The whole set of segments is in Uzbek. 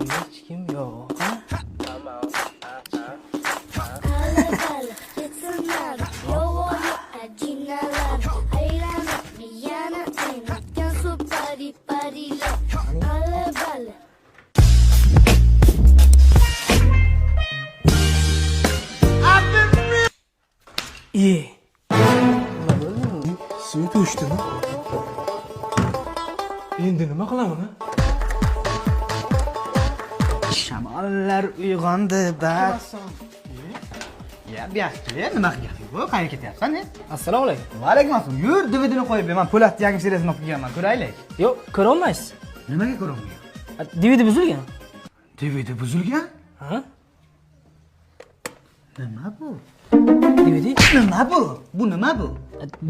Hech kim yo'q. Suv to'shdimi? Endi nima qilaman? Shamollar uyg'ondi bas. Ya buyaqchi, nima qilyapsiz bu? Qayerga ketyapsan? Assalomu alaykum. Va alaykum assalom. Yur, DVDni qo'yib beraman. Po'latni yangi seriyasini olib kelganman. Ko'raylik. Yo'q, ko'ra olmaysiz. Nimaga ko'rolmayman? DVD buzilgan. DVD buzilgan? Ha? Nima bu? DVD? Nima bu? Bu nima bu?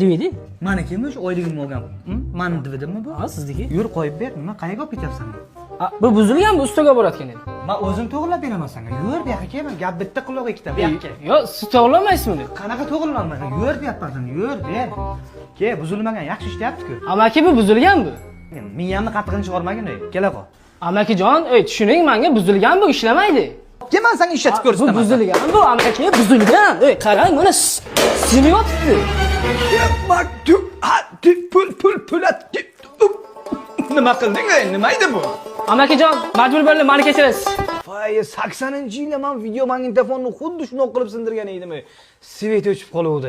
DVD? Manikimish oyligimni olgan. Mani DVDmi bu? Ha, sizniki. Yur, qo'yib ber. Nima qayerga olib ketyapsan? Bu buzilgan, bu ustaga borayotgan edi. Men o'zim to'g'rilab beraman senga. Yur, bu yoqqa kelma. Gap bitta quloq ikkita. Bu yoqqa. Yo'q, siz to'g'rilamaysiz buni. Qanaqa to'g'rilanmaydi? Yur, deyapman sana. Yur, ber. Ke, buzilmagan, yaxshi ishlayapti-ku. Amaki, bu buzilgan bu. Miyamni qattig'ini chiqarmagin, kela qol. Amakijon, tushuning, menga buzilgan bu ishlamaydi. Ke, men senga ishlatib Bu ko'rsataman. buzilgan bu, amaki, buzilgan. Qarang, mana sinib yotibdi. Maktub, pul. Nima qilding? Nima edi bu? Amakijon, majbur bo'lib meni kechirasiz. Voy, 80-yilda men video magnitofonni xuddi shunday qilib sindirgan edim. Svet o'chib qoluvdi.